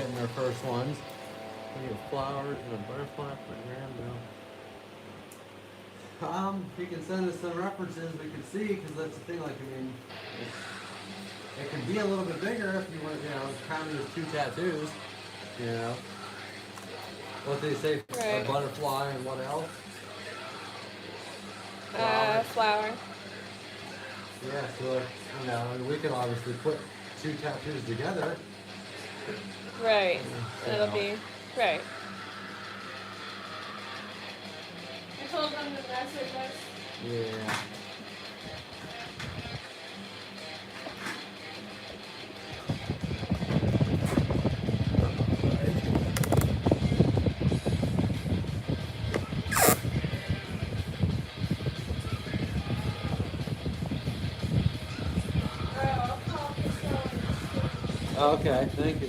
getting their first ones. We have flowers and a butterfly for Graham. You can send us some references we can see, because that's the thing. Like, I mean, it can be a little bit bigger if you want, count it as 2 tattoos. You know, what they say, Right. a butterfly and what else? Flower. Yeah, so and we can obviously put 2 tattoos together. Right. It'll be right. I told them to message us. Yeah. Okay, thank you.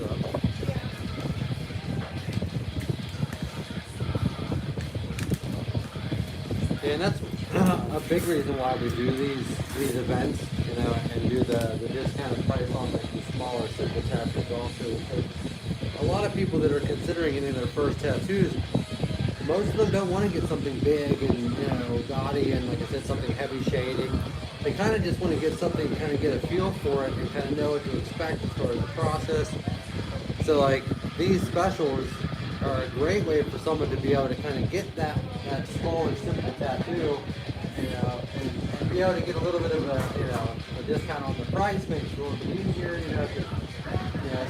Yeah, and that's a big reason why we do these events, and do the discounted price on the smaller simple tattoos also. Because a lot of people that are considering getting their first tattoos, most of them don't want to get something big and gaudy and, like I said, something heavy shading. They kind of just want to get something, kind of get a feel for it and kind of know what to expect as far as the process. So, like, these specials are a great way for someone to be able to kind of get that smaller, simple tattoo, and be able to get a little bit of a discount on the price, makes it a little bit easier,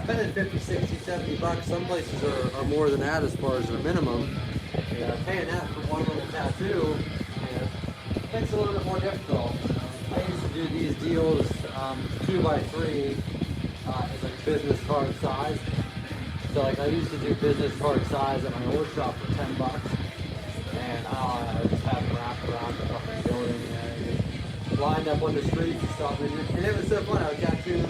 spending 50, 60, 70 bucks, some places are more than that as far as their minimum. Paying that for one little tattoo, makes it a little bit more difficult. I used to do these deals 2x3 as like business card size. So like I used to do business card size at my old shop for 10 bucks, and I would just have them wrapped around the fucking building, and lined up on the streets and stuff. And it was so fun. I would tattoo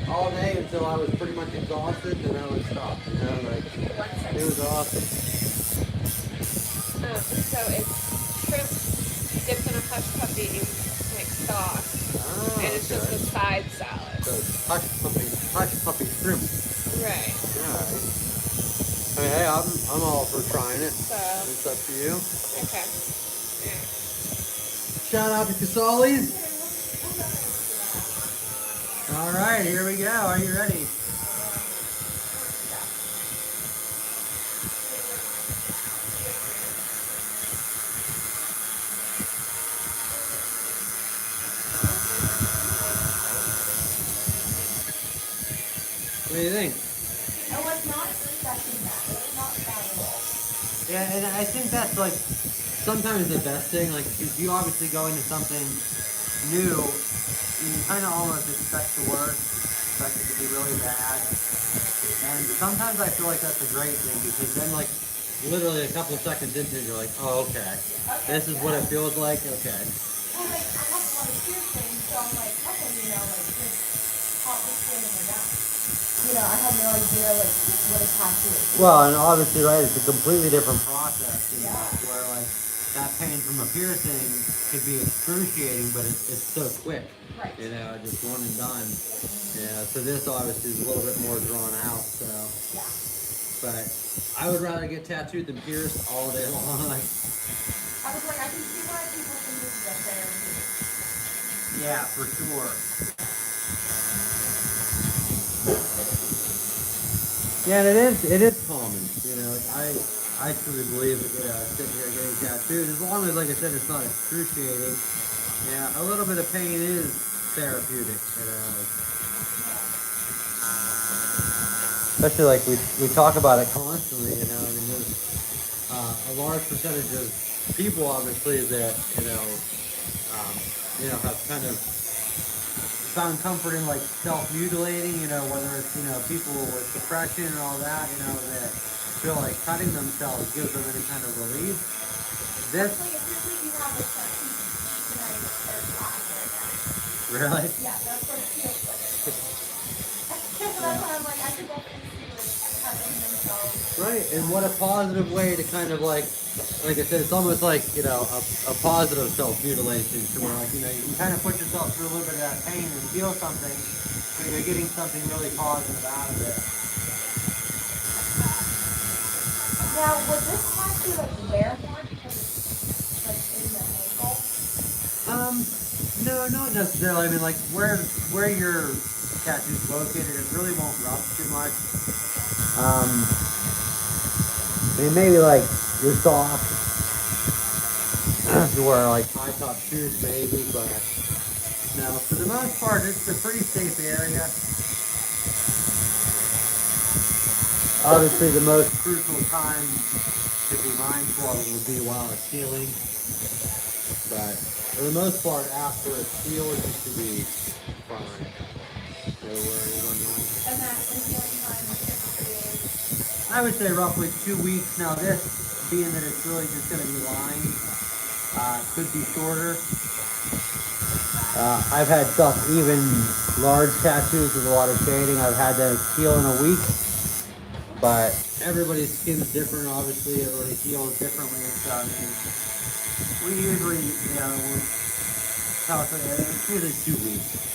all day until I was pretty much exhausted, and then I would stop. It was awesome. So it's shrimp dipped in a hush puppy like sauce, and it's just a side salad. So it's hush puppy shrimp. Right. Alright. I mean, hey, I'm all for trying it. So it's up to you. Okay. Yeah. Shout out to Casali's. Alright, here we go. Are you ready? What do you think? I was not expecting that. It was not bad at all. Yeah, and I think that's like sometimes the best thing. Like if you obviously go into something new, you kind of almost expect the worst, expect it to be really bad. And sometimes I feel like that's a great thing, because then like literally a couple of seconds into it, you're like, oh, okay. This is what it feels like. Okay. Well, like, I have a lot of piercings, so I'm like, okay, just pop the skin in the mouth. I have no idea, like, what a tattoo is. Well, and obviously, right, it's a completely different process. Where, like, that pain from a piercing could be excruciating, but it's so quick. Right. Just one and done. So this obviously is a little bit more drawn out, so. Yeah. But I would rather get tattooed than pierced all day long. I was like, I can see why people think this is a therapy. Yeah, for sure. Yeah, and it is common. I truly believe that sitting here getting tattooed, as long as, like I said, it's not excruciating. A little bit of pain is therapeutic. Especially like we talk about it constantly. I mean, there's a large percentage of people, obviously, that have kind of found comfort in like self-mutilating, whether it's, people with depression and all that, that feel like cutting themselves gives them any kind of relief. This... Really? Yeah, that's what it feels like. That's why I'm like, I could definitely see like cutting themselves. Right, and what a positive way to kind of like I said, it's almost like, a positive self-mutilation, to where, like, you can kind of put yourself through a little bit of that pain and feel something, but you're getting something really positive out of it. Now, would this tattoo like wear more because it's like in the ankle? No, not necessarily. I mean, like where your tattoo's located, it really won't rub too much. I mean, maybe like your sock, you wear like high top shoes, maybe, but no. For the most part, it's a pretty safe area. Obviously, the most crucial time to be mindful of would be while it's healing. But for the most part, after it's healed, you should be fine. No worries on that. And that is healing time typically. I would say roughly 2 weeks. Now this, being that it's really just going to be lines, could be shorter. I've had stuff, even large tattoos with a lot of shading, I've had them heal in a week. But everybody's skin's different, obviously. Everybody heals differently. So, I mean, we usually, we'll tell us, it's usually 2 weeks.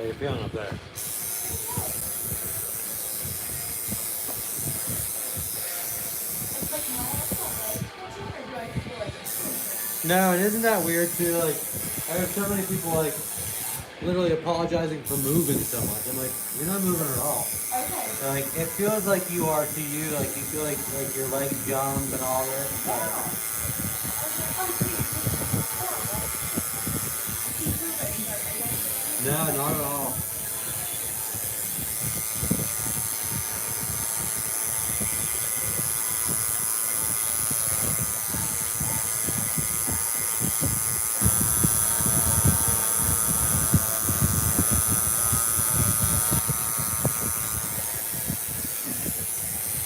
How you feeling up there? It's like my actual leg twitching, or do I feel like it's twitching? No, and isn't that weird too? Like, I have so many people like literally apologizing for moving so much. I'm like, you're not moving at all. Okay. Like, it feels like you are to you. Like, you feel like your legs jump and all this. Yeah. But I was like, oh, geez, this is horrible. Keep moving, but I guess. no, not at all.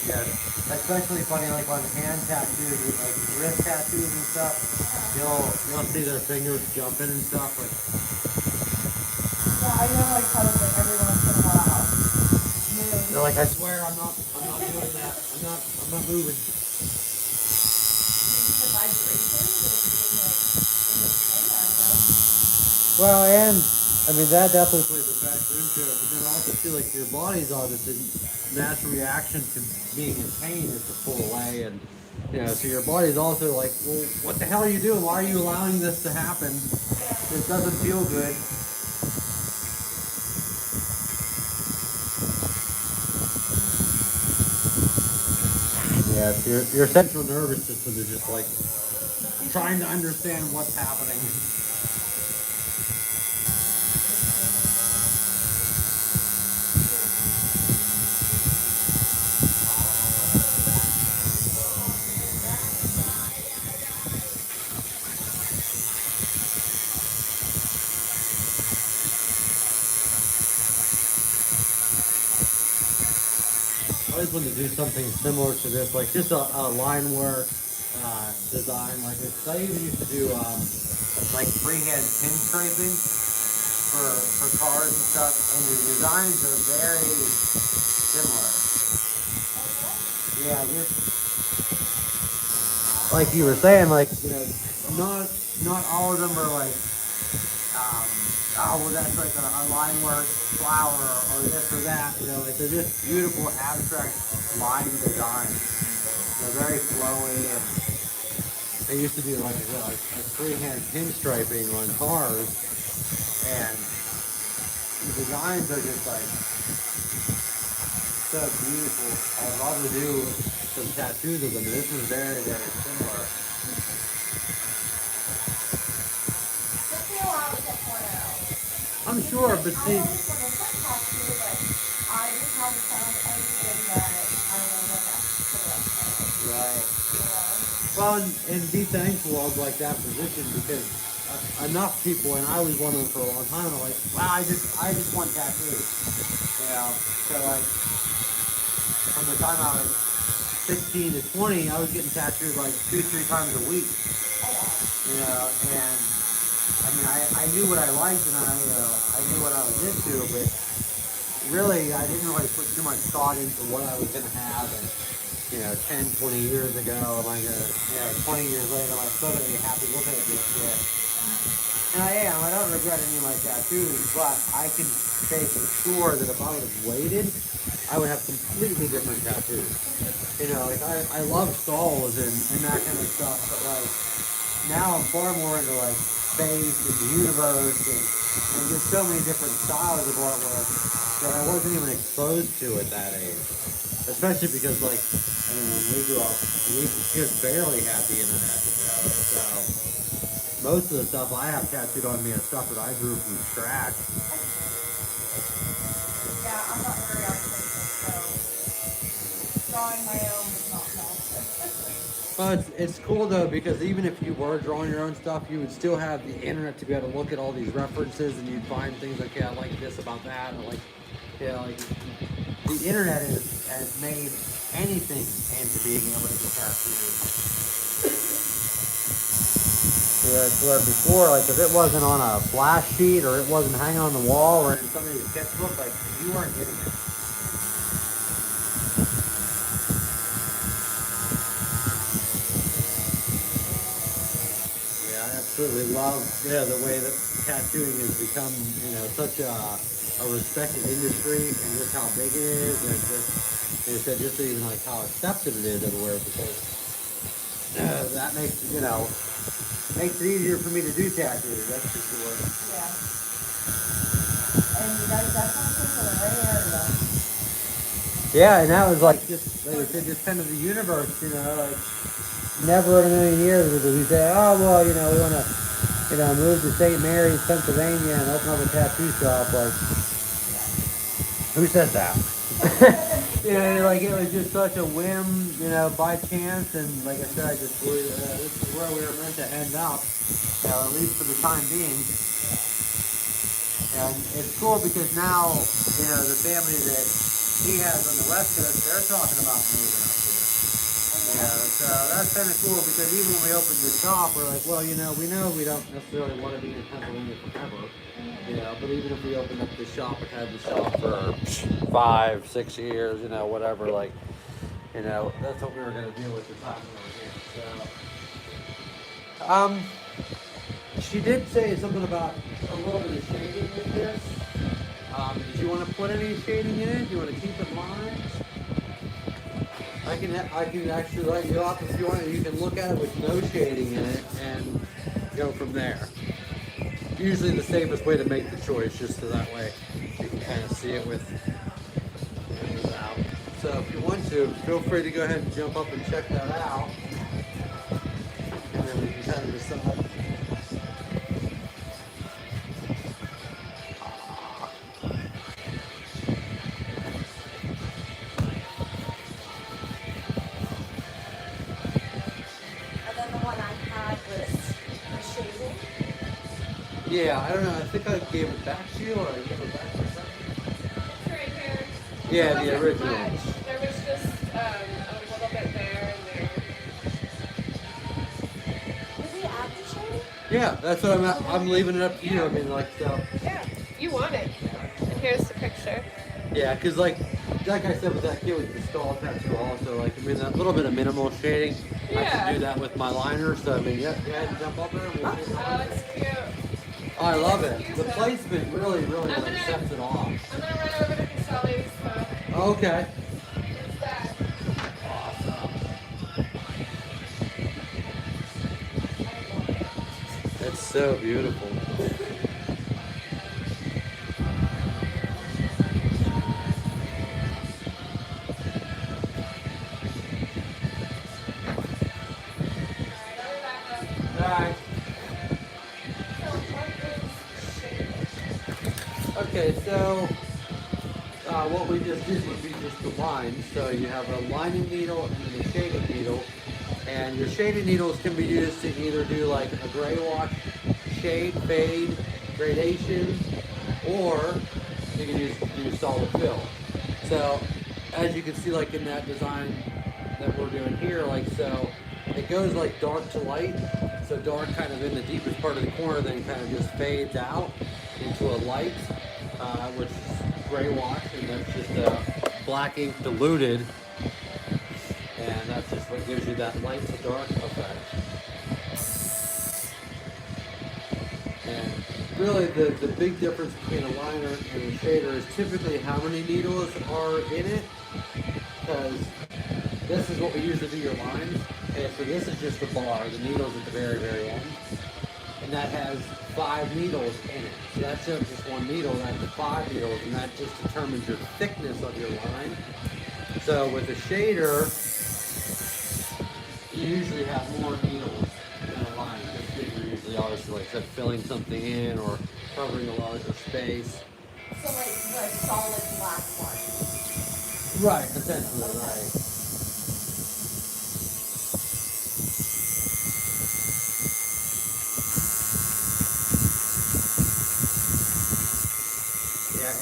Yeah, especially funny like on hand tattoos, like wrist tattoos and stuff. You'll see their fingers jumping and stuff. Like, Yeah, I know like how it's like every once in a while. they're like, I swear I'm not doing that. I'm not moving. Maybe the vibrations of being like in the skin, I don't know. Well, and I mean that definitely plays a factor into it. But then also too, like your body's obviously natural reaction to being in pain is to pull away, and so your body's also like, well, what the hell are you doing? Why are you allowing this to happen? This doesn't feel good. Yeah, so your central nervous system is just like trying to understand what's happening. I always wanted to do something similar to this, like just a line work design like this. I even used to do like freehand pinstriping for cars and stuff, and the designs are very similar. Yeah, just like you were saying, like not all of them are like um, oh well that's like a line work flower or this or that. Like they're just beautiful abstract line designs. They're very flowy, and they used to do like a freehand pinstriping on cars, and the designs are just like so beautiful. I'd love to do some tattoos of them. This is very, very similar. Took me a while to pick one out. I'm sure, but I see, always want to put tattoo, but I just haven't found anything that I want to look at for the rest of my life. right. You know? Well, and be thankful of like that position, because enough people, and I was one of them for a long time, are like, wow, I just want tattoos. So like from the time I was 16 to 20, I was getting tattooed like 2-3 times a week. Oh, wow. And I mean, I knew what I liked, and I knew what I was into, but really, I didn't really put too much thought into what I was going to have. And 10, 20 years ago, am I gonna, 20 years later, am I still gonna be happy looking at this shit? And I am. I don't regret any of my tattoos, but I can say for sure that if I would have waited, I would have completely different tattoos. Like I love skulls and that kind of stuff, but like now I'm far more into like space and the universe and just so many different styles of artwork that I wasn't even exposed to at that age. Especially because like, I mean, when we grew up, we just barely had the internet, so most of the stuff I have tattooed on me is stuff that I drew from scratch. Yeah, I'm not very artistic, so drawing my own is not enough. But it's cool though, because even if you were drawing your own stuff, you would still have the internet to be able to look at all these references, and you'd find things like, yeah, I like this about that, or like, like the internet has made anything into being able to get tattooed. Yeah, it's where before, like if it wasn't on a flash sheet or it wasn't hanging on the wall or in somebody's sketchbook, like you weren't getting it. Yeah, I have absolutely love, the way that tattooing has become, such a respected industry, and just how big it is, and just, they said, just even like how accepted it is everywhere, because that makes it easier for me to do tattoos. That's for sure. Yeah. And you guys definitely came to the right area. Yeah, and that was like just like I said, just kind of the universe, like never in a million years would we say, oh well, we want to, move to St. Mary's, Pennsylvania, and open up a tattoo shop. Like, who says that? Like it was just such a whim, by chance, and like I said, I just believe this is where we were meant to end up, at least for the time being. And it's cool because now, the family that he has on the West Coast, they're talking about moving up here. So that's kind of cool because even when we opened the shop, we're like, well, we know we don't necessarily want to be in Pennsylvania forever. But even if we opened up the shop and had the shop for 5-6 years, whatever, like, that's what we were going to do with the time we were here. So, she did say something about a little bit of shading in this. Did you want to put any shading in it? Do you want to keep it lines? I can actually let you off if you want. You can look at it with no shading in it and go from there. Usually the safest way to make the choice, just so that way you can kind of see it without. So if you want to, feel free to go ahead and jump up and check that out. And then we can kind of decide. Yeah, I don't know. I think I gave it back to you, or I gave it back to something. It's right here. Yeah, There the wasn't original. much. There was just a little bit there and there. Did we add the shading? Yeah, that's what I'm leaving it up to you. I mean, like, so. Yeah, you want it. And here's the picture. Yeah, because like I said with that kid with the skull tattoo also, like, I mean, that little bit of minimal shading, I can do that with my liner, so I mean, yeah, go ahead and jump up there. And we'll see. Oh, it's cute. Oh, I love it. The placement really like, sets it off. I'm going to run over to Caselli's. Okay. Here's that. Awesome. That's so beautiful. Alright. Okay, so what we just did would be just the lines. So you have a lining needle and then a shading needle. And your shading needles can be used to either do like a gray wash, shade, fade, gradation, or you can use solid fill. So as you can see, like in that design that we're doing here, like so, it goes like dark to light. So dark kind of in the deepest part of the corner, then kind of just fades out into a light, which is gray wash, and that's just black ink diluted, and that's just what gives you that light to dark effect. And really the big difference between a liner and a shader is typically how many needles are in it, because this is what we use to do your lines. Okay, so this is just the bar, the needles at the very, very end. And that has 5 needles in it. So that's not just one needle, that's 5 needles, and that just determines your thickness of your line. So with a shader, you usually have more needles in a line, because you're usually obviously, like I said, filling something in or covering a larger space. So like solid black one. Right, essentially, right.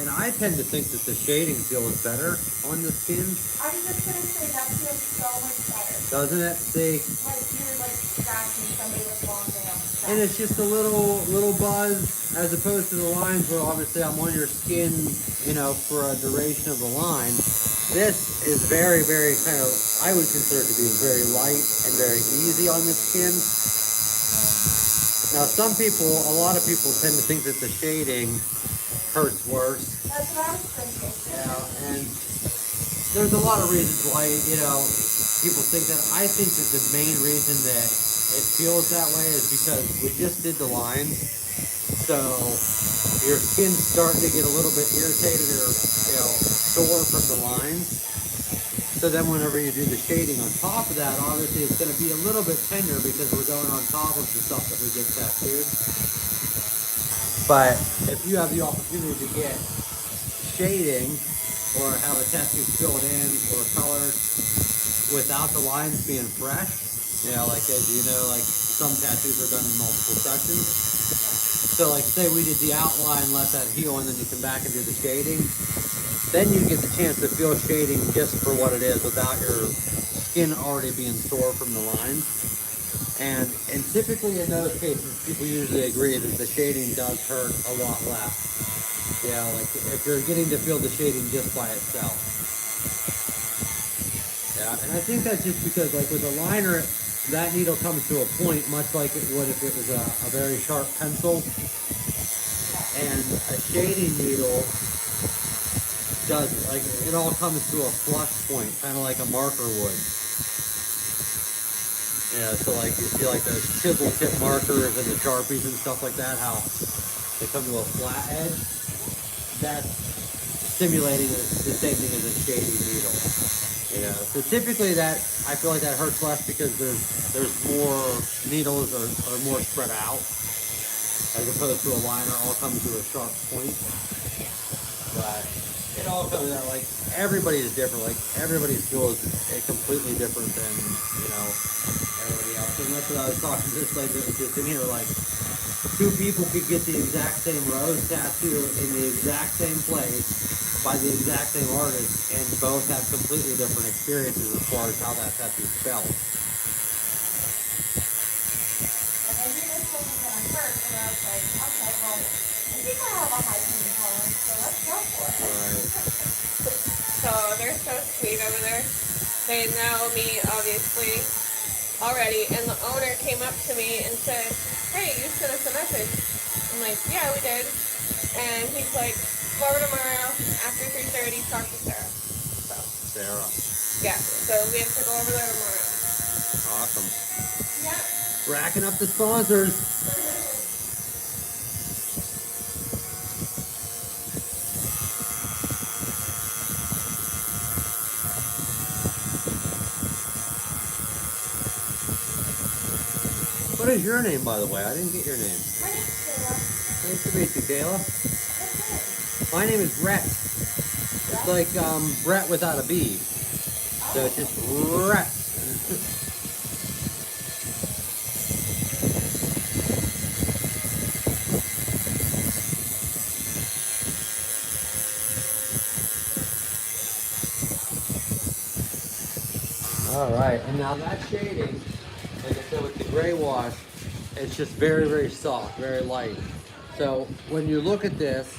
And I tend to think that the shading feels better on the skin. I was just gonna say that feels so much better. Doesn't it? See? Like you're like scratching somebody with long nails. And it's just a little buzz, as opposed to the lines where obviously I'm on your skin, for a duration of the line. This is very, very kind of, I would consider it to be very light and very easy on the skin. Now, a lot of people tend to think that the shading hurts worse. That's what I was thinking. Yeah, and there's a lot of reasons why, people think that. I think that the main reason that it feels that way is because we just did the lines. So your skin's starting to get a little bit irritated or, sore from the lines. So then whenever you do the shading on top of that, obviously it's going to be a little bit tender because we're going on top of the stuff that we get tattooed. But if you have the opportunity to get shading or have a tattoo filled in or colored without the lines being fresh, like as you know, like some tattoos are done in multiple sessions. So like say we did the outline, let that heal, and then you come back and do the shading. Then you get the chance to feel shading just for what it is without your skin already being sore from the lines. And typically in those cases, people usually agree that the shading does hurt a lot less. Like if you're getting to feel the shading just by itself. Yeah, and I think that's just because like with a liner, that needle comes to a point much like it would if it was a very sharp pencil. And a shading needle doesn't. Like it all comes to a flush point, kind of like a marker would. Yeah, so like you see like those chisel tip markers and the Sharpies and stuff like that, how they come to a flat edge. That's simulating the same thing as a shading needle. So typically that I feel like that hurts less because there's more needles are more spread out as opposed to a liner all comes to a sharp point. But it all comes out like everybody is different. Like everybody's skill is completely different than everybody else. And that's what I was talking to this lady that was just in here. Like two people could get the exact same rose tattoo in the exact same place by the exact same artist, and both have completely different experiences as far as how that tattoo felt. And I knew this one was gonna hurt, and I was like, okay, well, I think I have a high pain tolerance, so let's go for it. Right. So they're so sweet over there. They know me, obviously, already. And the owner came up to me and said, hey, you sent us a message. I'm like, yeah, we did. And he's like, come over tomorrow after 3:30, talk to Sarah. So, Sarah. yeah, so we have to go over there tomorrow. Awesome. Yeah. Racking up the sponsors. What is your name, by the way? I didn't get your name. My name's Sarah. Nice to meet you, Kayla. What's My name is Rhett. It's like Brett without a B. So it's just Rhett. All right, and now that shading, like I said with the gray wash, it's just very, very soft, very light. So when you look at this,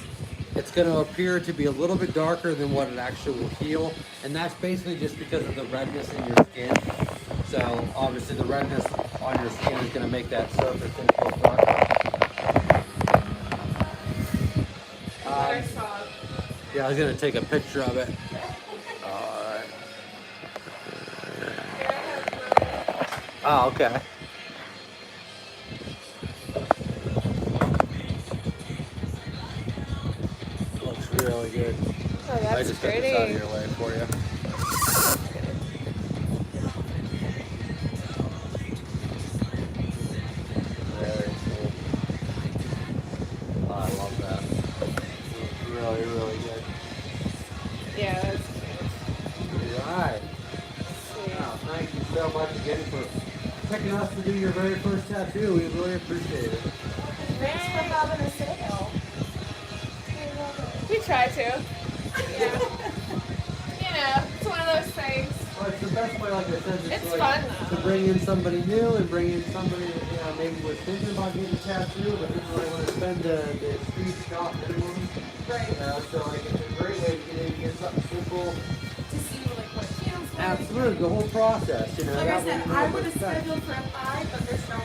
it's going to appear to be a little bit darker than what it actually will heal, and that's basically just because of the redness in your skin. So obviously the redness on your skin is going to make that surface look darker. Yeah, I was going to take a picture of it. Oh, okay. Looks really good. Oh, that's I just got pretty. this out of your way for you. Very cool. Oh, I love that. Looks really, really good. Yeah, that's cute. All right. Sweet. Wow, thank you so much again for picking us to do your very first tattoo. We really appreciate it. Thanks for having a sale. We try to. Yeah. It's one of those things. Well, it's the best way, like I said, just It's like, fun, though. to bring in somebody new and bring in somebody that maybe was thinking about getting a tattoo but didn't really want to spend the street shop minimum. Right. So like it's a great way to get something simple. To see like what it feels like. Absolutely, the whole process. Like I that way said, you know I what would to have expect. scheduled for a 5, but there's no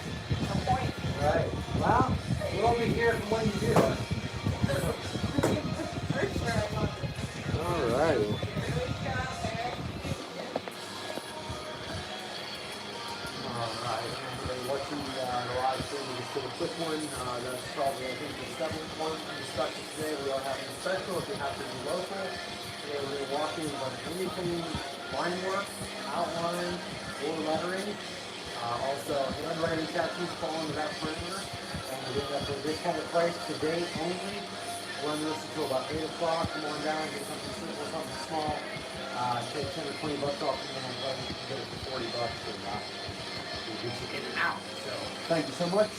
point. Right. Well, we'll be here for when you do it. For sure, I love it. All righty. Really get out there. All right. And we're watching the live stream. We just did a quick one. That's probably, I think, the seventh one discussion today. We are having a special if you have to be local. Today we're walking on anything line work, outline, or lettering. Also, handwriting tattoos fall into that perimeter. And we're doing that for a discounted price today only. Run this until about 8 o'clock. Come on down, get something simple, something small. Take 10 or 20 bucks off the man. You can get it for 40 bucks and we'll get you in and out. So, thank you so much.